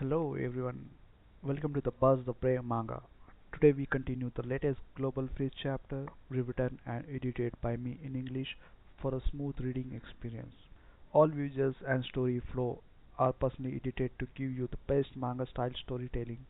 Hello everyone, welcome to the Buzz the Prey Manga. Today we continue the latest Global Freeze chapter, rewritten and edited by me in English for a smooth reading experience. All visuals and story flow are personally edited to give you the best manga style storytelling.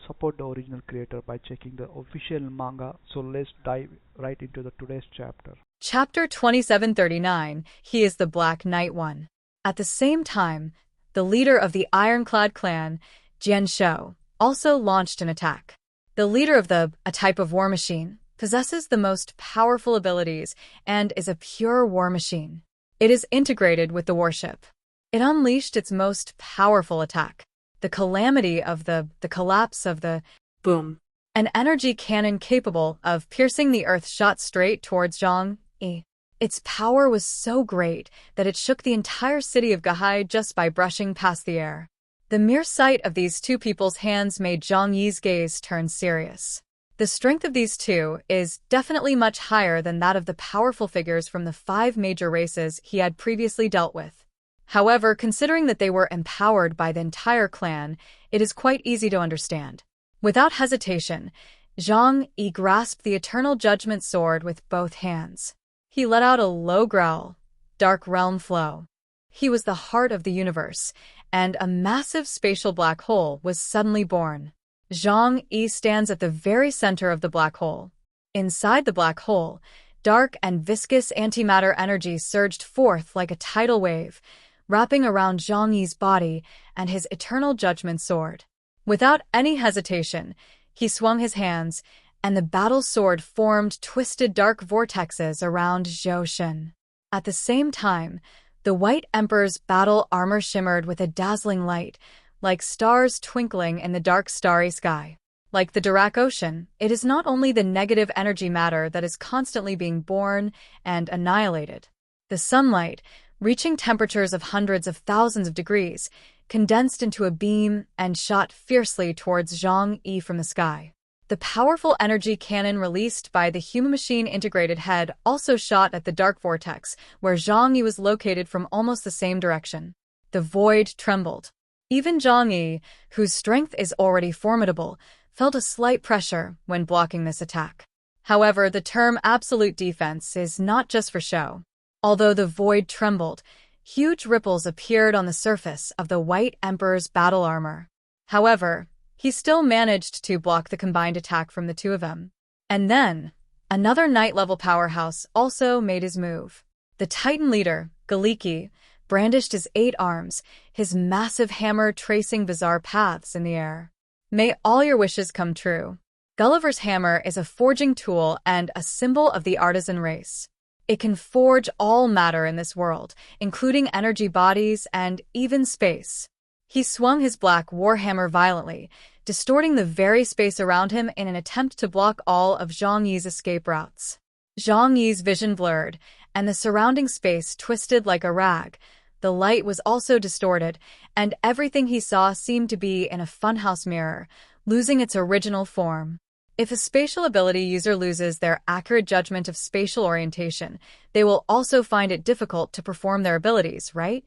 Support the original creator by checking the official manga. So let's dive right into the today's chapter. Chapter 2739, He is the Black Knight One. At the same time, the leader of the Ironclad clan, Jian Shou, also launched an attack. The leader of a type of war machine, possesses the most powerful abilities and is a pure war machine. It is integrated with the warship. It unleashed its most powerful attack, the calamity of the collapse of the boom. An energy cannon capable of piercing the earth shot straight towards Zhang Yi. Its power was so great that it shook the entire city of Gahai just by brushing past the air. The mere sight of these two people's hands made Zhang Yi's gaze turn serious. The strength of these two is definitely much higher than that of the powerful figures from the 5 major races he had previously dealt with. However, considering that they were empowered by the entire clan, it is quite easy to understand. Without hesitation, Zhang Yi grasped the Eternal Judgment Sword with both hands. He let out a low growl. Dark realm flow. He was the heart of the universe, and a massive spatial black hole was suddenly born. Zhang Yi stands at the very center of the black hole. Inside the black hole, dark and viscous antimatter energy surged forth like a tidal wave, wrapping around Zhang Yi's body and his Eternal Judgment Sword. Without any hesitation, he swung his hands, and the battle sword formed twisted dark vortexes around Zhou Shen. At the same time, the White Emperor's battle armor shimmered with a dazzling light, like stars twinkling in the dark starry sky. Like the Dirac Ocean, it is not only the negative energy matter that is constantly being born and annihilated. The sunlight, reaching temperatures of hundreds of thousands of degrees, condensed into a beam and shot fiercely towards Zhang Yi from the sky. The powerful energy cannon released by the human-machine integrated head also shot at the dark vortex, where Zhang Yi was located from almost the same direction. The void trembled. Even Zhang Yi, whose strength is already formidable, felt a slight pressure when blocking this attack. However, the term absolute defense is not just for show. Although the void trembled, huge ripples appeared on the surface of the White Emperor's battle armor. However, he still managed to block the combined attack from the two of them. And then, another Knight-level powerhouse also made his move. The Titan leader, Galiki, brandished his 8 arms, his massive hammer tracing bizarre paths in the air. May all your wishes come true. Gulliver's hammer is a forging tool and a symbol of the artisan race. It can forge all matter in this world, including energy bodies and even space. He swung his black warhammer violently, distorting the very space around him in an attempt to block all of Zhang Yi's escape routes. Zhang Yi's vision blurred, and the surrounding space twisted like a rag. The light was also distorted, and everything he saw seemed to be in a funhouse mirror, losing its original form. If a spatial ability user loses their accurate judgment of spatial orientation, they will also find it difficult to perform their abilities, right?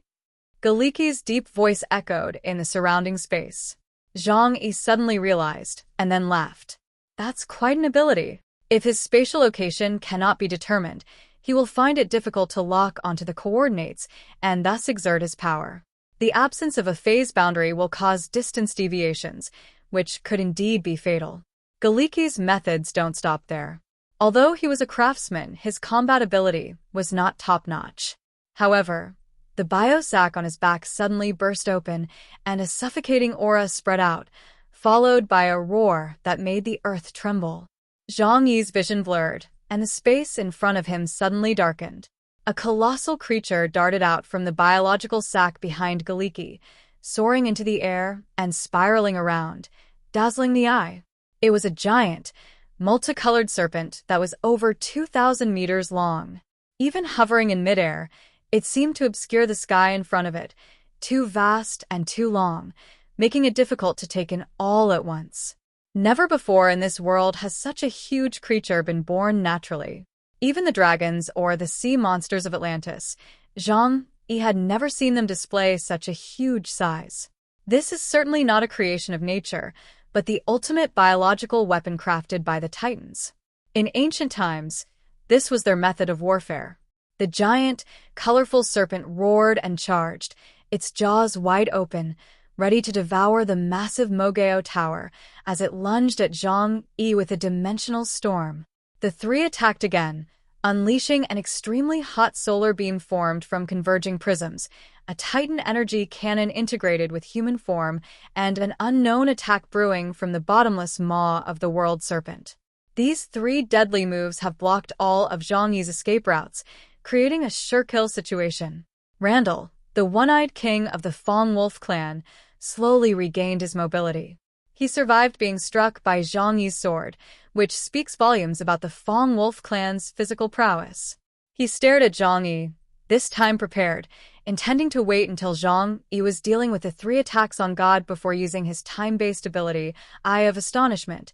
Galiki's deep voice echoed in the surrounding space. Zhang Yi suddenly realized, and then laughed. That's quite an ability. If his spatial location cannot be determined, he will find it difficult to lock onto the coordinates and thus exert his power. The absence of a phase boundary will cause distance deviations, which could indeed be fatal. Galiki's methods don't stop there. Although he was a craftsman, his combat ability was not top-notch. However, the biosac on his back suddenly burst open, and a suffocating aura spread out, followed by a roar that made the earth tremble. Zhang Yi's vision blurred, and the space in front of him suddenly darkened. A colossal creature darted out from the biological sac behind Galiki, soaring into the air and spiraling around, dazzling the eye. It was a giant, multicolored serpent that was over 2,000 meters long. Even hovering in midair, it seemed to obscure the sky in front of it, too vast and too long, making it difficult to take in all at once. Never before in this world has such a huge creature been born naturally. Even the dragons or the sea monsters of Atlantis, Zhang Yi had never seen them display such a huge size. This is certainly not a creation of nature, but the ultimate biological weapon crafted by the Titans. In ancient times, this was their method of warfare. The giant, colorful serpent roared and charged, its jaws wide open, ready to devour the massive Mogao Tower as it lunged at Zhang Yi with a dimensional storm. The three attacked again, unleashing an extremely hot solar beam formed from converging prisms, a Titan energy cannon integrated with human form, and an unknown attack brewing from the bottomless maw of the world serpent. These three deadly moves have blocked all of Zhang Yi's escape routes, creating a sure-kill situation. Randall, the one-eyed king of the Fong Wolf clan, slowly regained his mobility. He survived being struck by Zhang Yi's sword, which speaks volumes about the Fong Wolf clan's physical prowess. He stared at Zhang Yi, this time prepared, intending to wait until Zhang Yi was dealing with the three attacks on God before using his time-based ability, Eye of Astonishment,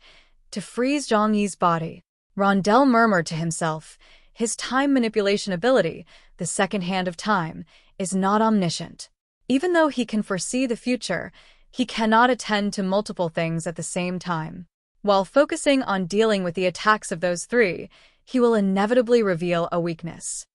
to freeze Zhang Yi's body. Rondell murmured to himself, his time manipulation ability, the second hand of time, is not omniscient. Even though he can foresee the future, he cannot attend to multiple things at the same time. While focusing on dealing with the attacks of those three, he will inevitably reveal a weakness.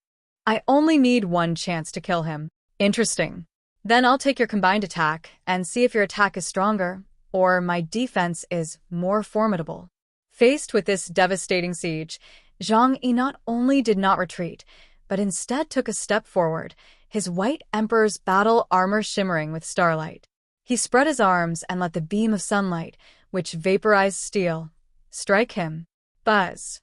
I only need one chance to kill him. Interesting. Then I'll take your combined attack and see if your attack is stronger, or my defense is more formidable. Faced with this devastating siege, Zhang Yi not only did not retreat, but instead took a step forward, his white emperor's battle armor shimmering with starlight. He spread his arms and let the beam of sunlight, which vaporized steel, strike him. Buzz.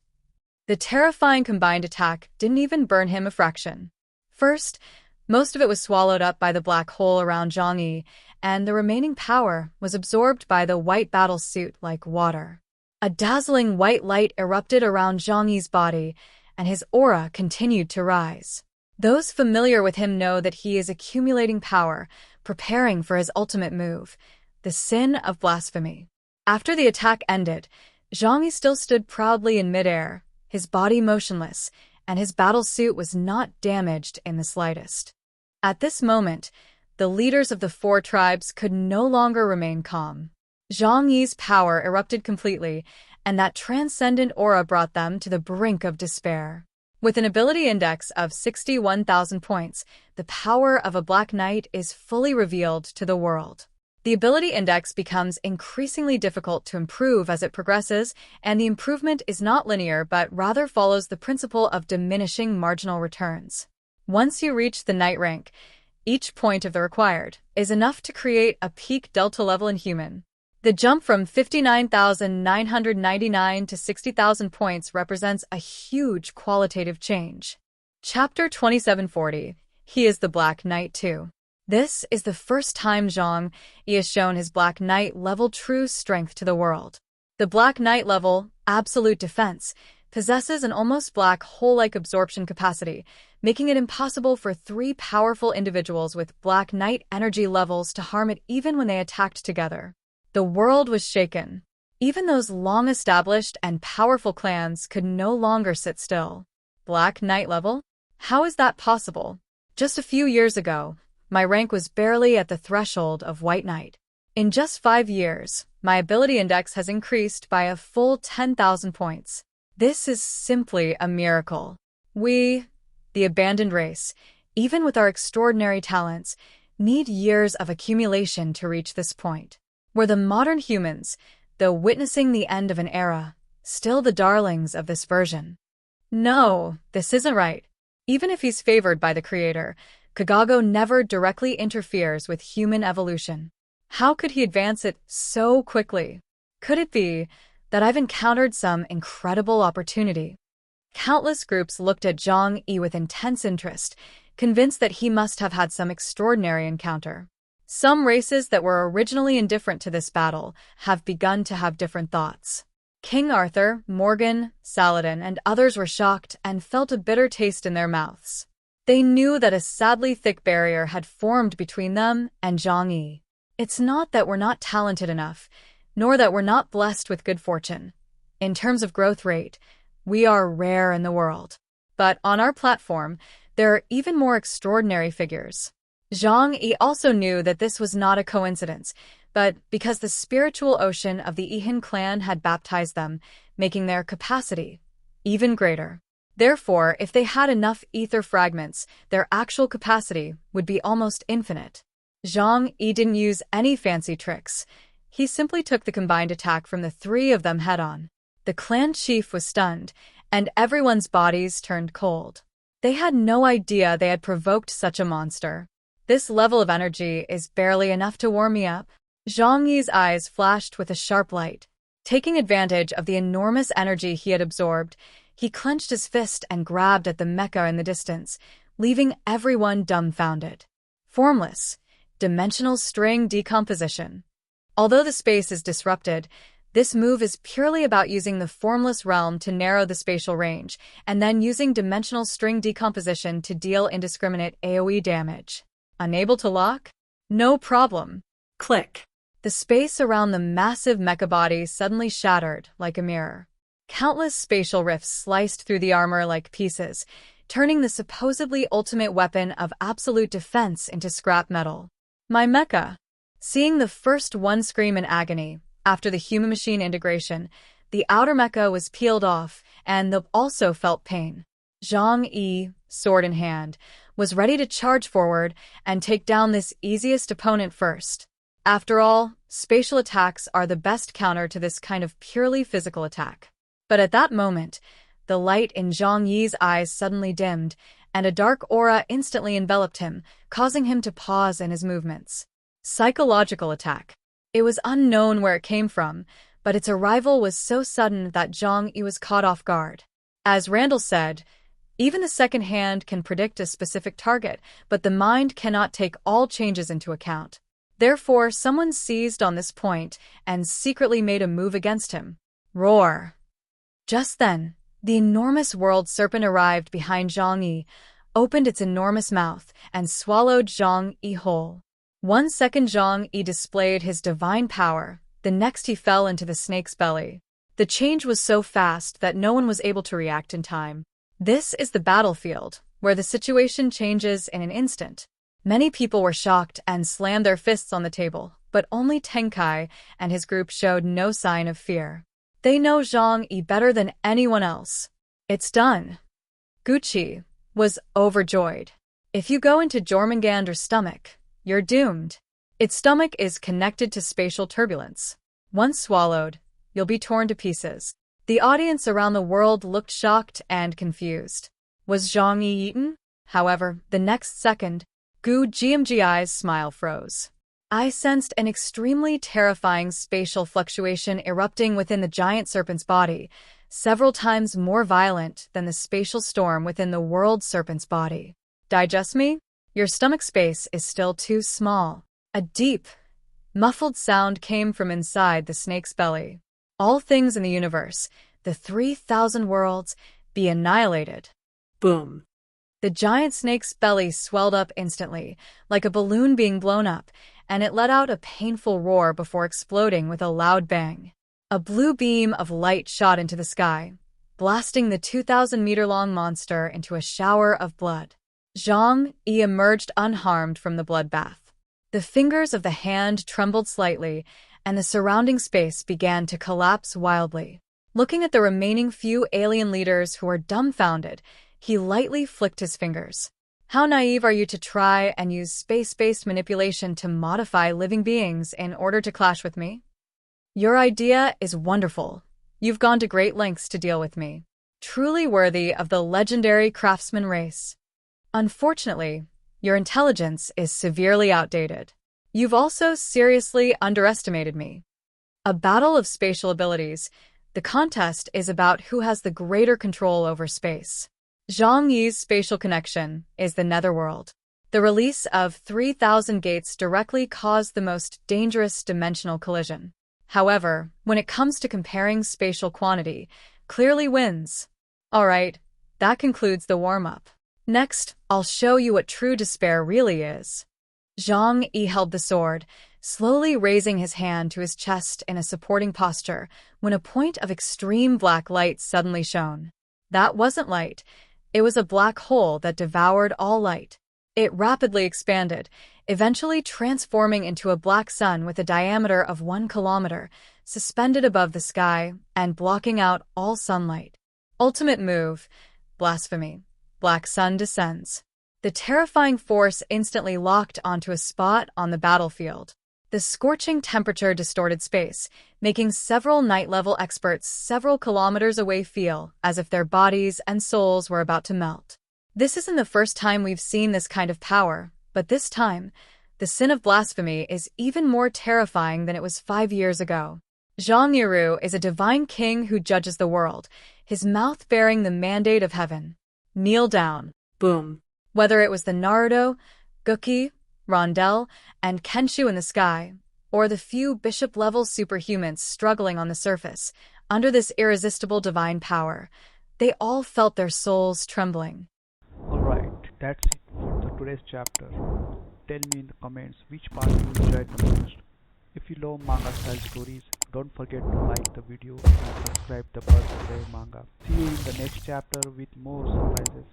The terrifying combined attack didn't even burn him a fraction. First, most of it was swallowed up by the black hole around Zhang Yi, and the remaining power was absorbed by the white battle suit like water. A dazzling white light erupted around Zhang Yi's body, and his aura continued to rise. Those familiar with him know that he is accumulating power, preparing for his ultimate move, the sin of blasphemy. After the attack ended, Zhang Yi still stood proudly in midair, his body motionless, and his battle suit was not damaged in the slightest. At this moment, the leaders of the four tribes could no longer remain calm. Zhang Yi's power erupted completely, and that transcendent aura brought them to the brink of despair. With an ability index of 61,000 points, the power of a Black Knight is fully revealed to the world. The ability index becomes increasingly difficult to improve as it progresses, and the improvement is not linear but rather follows the principle of diminishing marginal returns. Once you reach the Knight rank, each point of the required is enough to create a peak delta level in human. The jump from 59,999 to 60,000 points represents a huge qualitative change. Chapter 2740. He is the Black Knight too. This is the first time Zhang Yi has shown his Black Knight level true strength to the world. The Black Knight level, Absolute Defense, possesses an almost black hole-like absorption capacity, making it impossible for three powerful individuals with Black Knight energy levels to harm it even when they attacked together. The world was shaken. Even those long-established and powerful clans could no longer sit still. Black Knight level? How is that possible? Just a few years ago, my rank was barely at the threshold of White Knight. In just 5 years, my ability index has increased by a full 10,000 points. This is simply a miracle. We, the abandoned race, even with our extraordinary talents, need years of accumulation to reach this point. We're the modern humans, though witnessing the end of an era, still the darlings of this version. No, this isn't right. Even if he's favored by the creator, Kagago never directly interferes with human evolution. How could he advance it so quickly? Could it be that I've encountered some incredible opportunity? Countless groups looked at Zhang Yi with intense interest, convinced that he must have had some extraordinary encounter. Some races that were originally indifferent to this battle have begun to have different thoughts. King Arthur, Morgan, Saladin, and others were shocked and felt a bitter taste in their mouths. They knew that a sadly thick barrier had formed between them and Zhang Yi. It's not that we're not talented enough, nor that we're not blessed with good fortune. In terms of growth rate, we are rare in the world. But on our platform, there are even more extraordinary figures. Zhang Yi also knew that this was not a coincidence, but because the spiritual ocean of the Yihan clan had baptized them, making their capacity even greater. Therefore, if they had enough ether fragments, their actual capacity would be almost infinite. Zhang Yi didn't use any fancy tricks. He simply took the combined attack from the three of them head-on. The clan chief was stunned, and everyone's bodies turned cold. They had no idea they had provoked such a monster. This level of energy is barely enough to warm me up. Zhang Yi's eyes flashed with a sharp light. Taking advantage of the enormous energy he had absorbed, he clenched his fist and grabbed at the mecha in the distance, leaving everyone dumbfounded. Formless, dimensional string decomposition. Although the space is disrupted, this move is purely about using the formless realm to narrow the spatial range, and then using dimensional string decomposition to deal indiscriminate AoE damage. Unable to lock? No problem. Click. The space around the massive mecha body suddenly shattered like a mirror. Countless spatial rifts sliced through the armor like pieces, turning the supposedly ultimate weapon of absolute defense into scrap metal. My mecha. Seeing the first one scream in agony, after the human-machine integration, the outer mecha was peeled off, and the also felt pain. Zhang Yi, sword in hand, was ready to charge forward and take down this easiest opponent first. After all, spatial attacks are the best counter to this kind of purely physical attack. But at that moment, the light in Zhang Yi's eyes suddenly dimmed, and a dark aura instantly enveloped him, causing him to pause in his movements. Psychological attack. It was unknown where it came from, but its arrival was so sudden that Zhang Yi was caught off guard. As Randall said, even the second hand can predict a specific target, but the mind cannot take all changes into account. Therefore, someone seized on this point and secretly made a move against him. Roar! Just then, the enormous world serpent arrived behind Zhang Yi, opened its enormous mouth, and swallowed Zhang Yi whole. 1 second Zhang Yi displayed his divine power, the next he fell into the snake's belly. The change was so fast that no one was able to react in time. This is the battlefield, where the situation changes in an instant. Many people were shocked and slammed their fists on the table, but only Tenkai and his group showed no sign of fear. They know Zhang Yi better than anyone else. It's done. Gucci was overjoyed. If you go into Jormungandr's stomach, you're doomed. Its stomach is connected to spatial turbulence. Once swallowed, you'll be torn to pieces. The audience around the world looked shocked and confused. Was Zhang Yi eaten? However, the next second, Gu Gmgi's smile froze. I sensed an extremely terrifying spatial fluctuation erupting within the giant serpent's body, several times more violent than the spatial storm within the world serpent's body. Digest me? Your stomach space is still too small. A deep, muffled sound came from inside the snake's belly. All things in the universe, the 3,000 worlds, be annihilated. Boom. The giant snake's belly swelled up instantly, like a balloon being blown up, and it let out a painful roar before exploding with a loud bang. A blue beam of light shot into the sky, blasting the 2,000-meter-long monster into a shower of blood. Zhang Yi emerged unharmed from the bloodbath. The fingers of the hand trembled slightly, and the surrounding space began to collapse wildly. Looking at the remaining few alien leaders who were dumbfounded, he lightly flicked his fingers. How naive are you to try and use space-based manipulation to modify living beings in order to clash with me? Your idea is wonderful. You've gone to great lengths to deal with me. Truly worthy of the legendary craftsman race. Unfortunately, your intelligence is severely outdated. You've also seriously underestimated me. A battle of spatial abilities. The contest is about who has the greater control over space. Zhang Yi's spatial connection is the netherworld. The release of 3,000 gates directly caused the most dangerous dimensional collision. However, when it comes to comparing spatial quantity, clearly wins. Alright, that concludes the warm-up. Next, I'll show you what true despair really is. Zhang Yi held the sword, slowly raising his hand to his chest in a supporting posture, when a point of extreme black light suddenly shone. That wasn't light. It was a black hole that devoured all light. It rapidly expanded, eventually transforming into a black sun with a diameter of 1 kilometer, suspended above the sky and blocking out all sunlight. Ultimate move, blasphemy. Black sun descends. The terrifying force instantly locked onto a spot on the battlefield. The scorching temperature distorted space, making several night-level experts several kilometers away feel as if their bodies and souls were about to melt. This isn't the first time we've seen this kind of power, but this time, the sin of blasphemy is even more terrifying than it was 5 years ago. Zhang Yiru is a divine king who judges the world, his mouth bearing the mandate of heaven. Kneel down. Boom. Whether it was the Naruto, Guki, Rondell, and Kenshu in the sky, or the few bishop-level superhumans struggling on the surface, under this irresistible divine power, they all felt their souls trembling. Alright, that's it for today's chapter. Tell me in the comments which part you enjoyed the most. If you love manga style stories, don't forget to like the video and subscribe to the Buzz Play Manga. See you in the next chapter with more surprises.